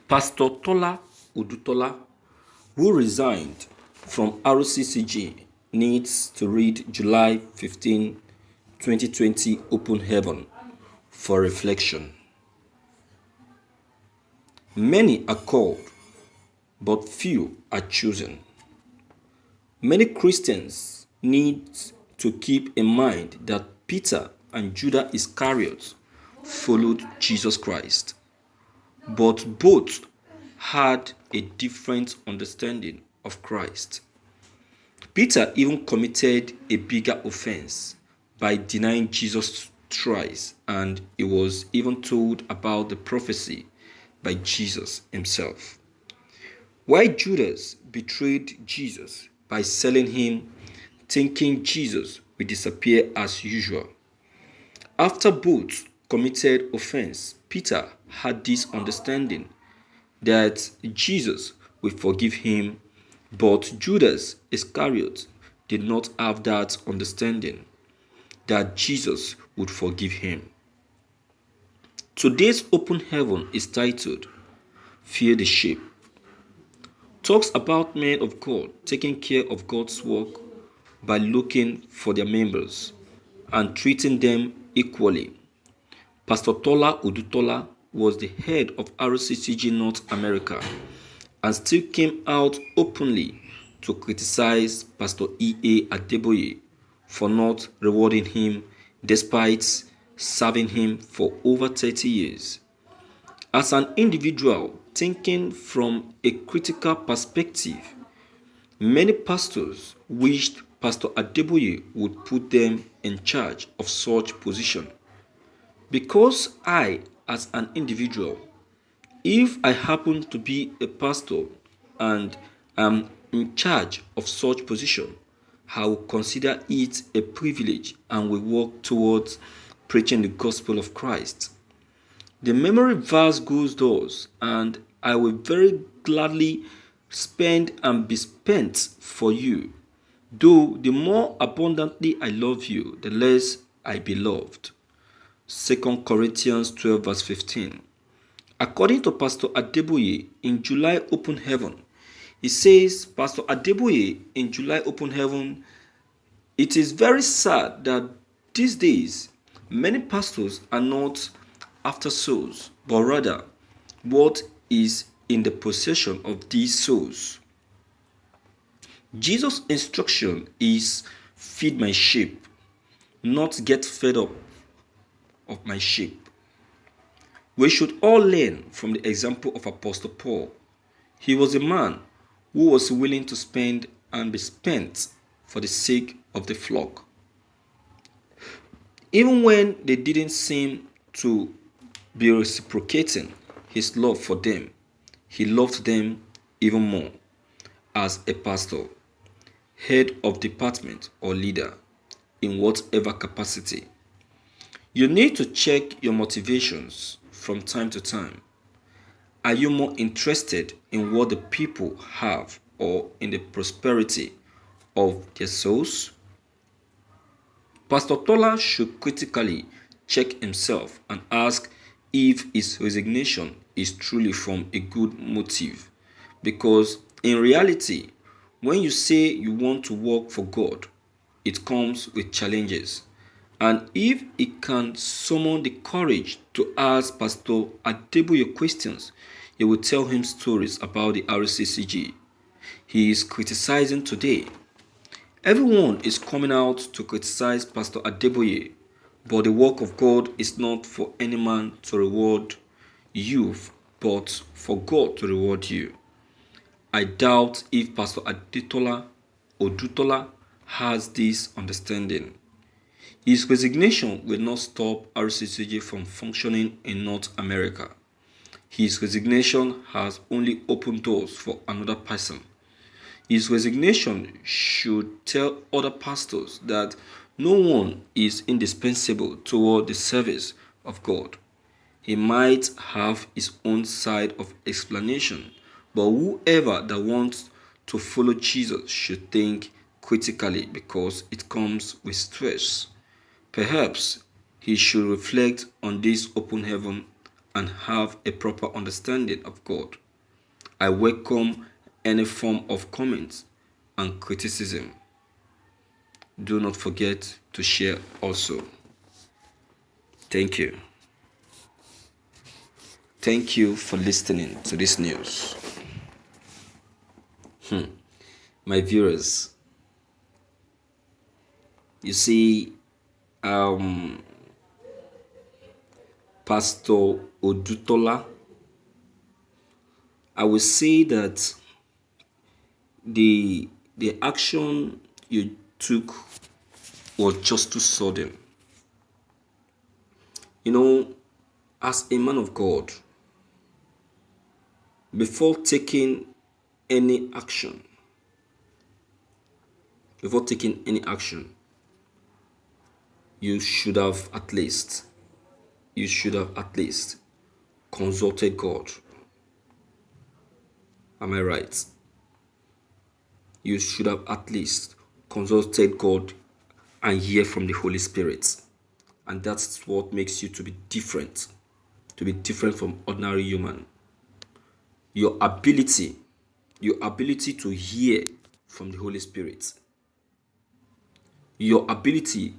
Pastor Tola Odutola, who resigned from Rccg, needs to read July 15, 2020 Open Heaven for reflection. Many are called, but few are chosen. Many Christians need to keep in mind that Peter and Judas Iscariot followed Jesus Christ, but both had a different understanding of Christ. Peter even committed a bigger offense by denying Jesus thrice, and he was even told about the prophecy by Jesus himself. While Judas betrayed Jesus by selling him, thinking Jesus would disappear as usual. After both committed offense, Peter had this understanding that Jesus will forgive him, but Judas Iscariot did not have that understanding that Jesus would forgive him. Today's open heaven is titled Fear the Sheep. Talks about men of God taking care of God's work by looking for their members and treating them equally. Pastor Tola Odutola was the head of Rccg North America and still came out openly to criticize Pastor E.A. Adeboye for not rewarding him despite serving him for over 30 years. As an individual thinking from a critical perspective, many pastors wished Pastor Adeboye would put them in charge of such position. Because I, as an individual, if I happen to be a pastor and am in charge of such position, I will consider it a privilege and will work towards preaching the gospel of Christ. The memory verse goes thus, and I will very gladly spend and be spent for you. Though the more abundantly I love you, the less I be loved. 2 Corinthians 12 verse 15. According to Pastor Adeboye in July Open Heaven, he says, Pastor Adeboye in July Open Heaven, it is very sad that these days many pastors are not after souls, but rather what is in the possession of these souls. Jesus' instruction is feed my sheep, not get fed up of my sheep. We should all learn from the example of Apostle Paul. He was a man who was willing to spend and be spent for the sake of the flock. Even when they didn't seem to be reciprocating his love for them, he loved them even more. As a pastor, head of department or leader, in whatever capacity, you need to check your motivations from time to time. Are you more interested in what the people have or in the prosperity of their souls? Pastor Tola should critically check himself and ask if his resignation is truly from a good motive. Because in reality, when you say you want to work for God, it comes with challenges. And if he can summon the courage to ask Pastor Adeboye questions, he will tell him stories about the Rccg he is criticizing today. Everyone is coming out to criticize Pastor Adeboye, but the work of God is not for any man to reward you, but for God to reward you. I doubt if Pastor Odutola has this understanding. His resignation will not stop Rccg from functioning in North America. His resignation has only opened doors for another person. His resignation should tell other pastors that no one is indispensable toward the service of God. He might have his own side of explanation, but whoever that wants to follow Jesus should think critically because it comes with stress. Perhaps he should reflect on this open heaven and have a proper understanding of God. I welcome any form of comment and criticism. Do not forget to share also. Thank you. Thank you for listening to this news. My viewers, you see, Pastor Odutola, I will say that the action you took was just too sudden. You know, as a man of God, before taking any action, before taking any action, you should have at least, consulted God. Am I right? You should have at least consulted God and hear from the Holy Spirit. And that's what makes you to be different from ordinary human. Your ability to hear from the Holy Spirit, your ability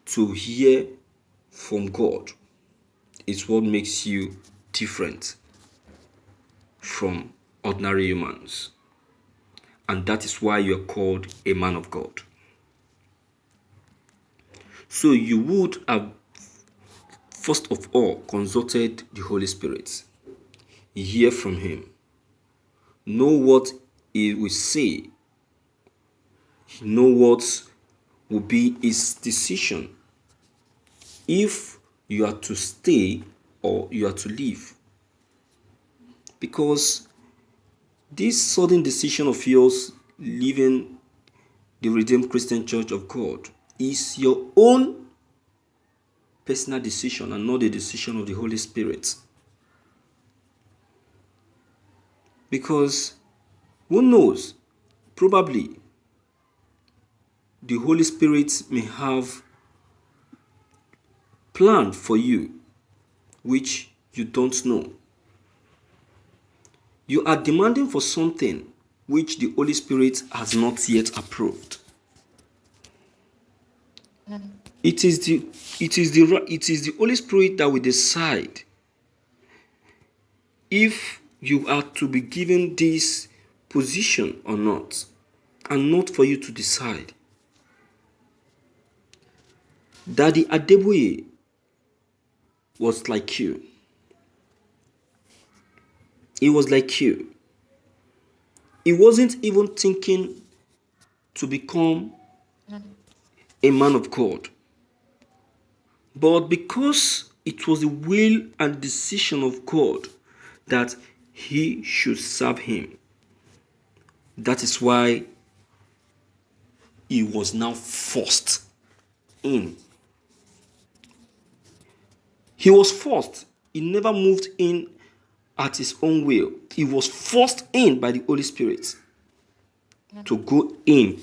to hear from God is what makes you different from ordinary humans. And that is why you are called a man of God. So you would have first of all consulted the Holy Spirit, hear from him, know what he will say, know what will be his decision if you are to stay or you are to leave. Because this sudden decision of yours leaving the Redeemed Christian Church of God is your own personal decision and not the decision of the Holy Spirit. Because who knows, probably the Holy Spirit may have planned for you which you don't know. You are demanding for something which the Holy Spirit has not yet approved. It is the Holy Spirit that will decide if you are to be given this position or not, and not for you to decide. Daddy Adeboye was like you. He was like you. He wasn't even thinking to become a man of God. But because it was the will and decision of God that he should serve him, that is why he was now forced in. He was forced. He never moved in at his own will. He was forced in by the Holy Spirit to go in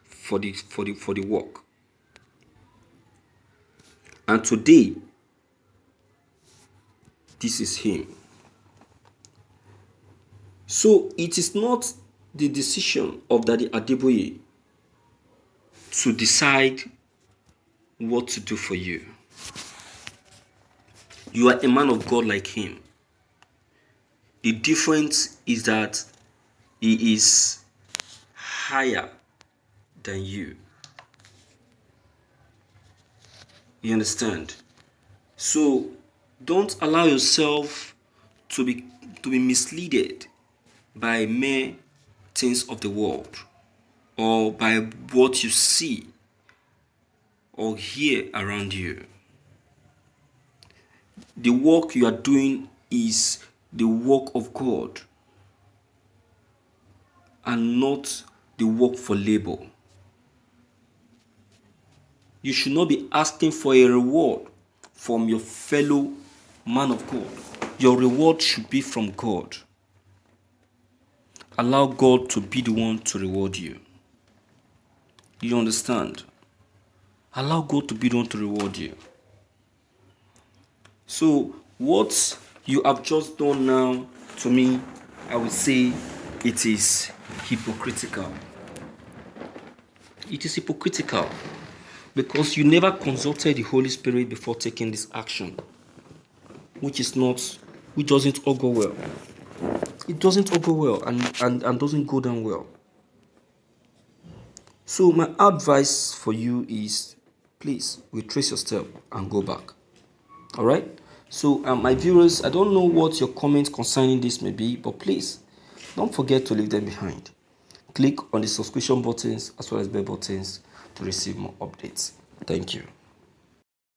for the work. And today, this is him. So it is not the decision of Daddy Adeboye to decide what to do for you. You are a man of God like him. The difference is that he is higher than you. You understand? So don't allow yourself to be misled by mere things of the world or by what you see or hear around you. The work you are doing is the work of God and not the work for labor. You should not be asking for a reward from your fellow man of God. Your reward should be from God. Allow God to be the one to reward you. You understand? Allow God to be the one to reward you. So what you have just done now, to me, I would say it is hypocritical. It is hypocritical because you never consulted the Holy Spirit before taking this action, which doesn't all go well. It doesn't all go well and doesn't go down well. So my advice for you is, please retrace your step and go back. All right. So my viewers, I don't know what your comments concerning this may be, but please don't forget to leave them behind. Click on the subscription buttons as well as bell buttons to receive more updates. Thank you.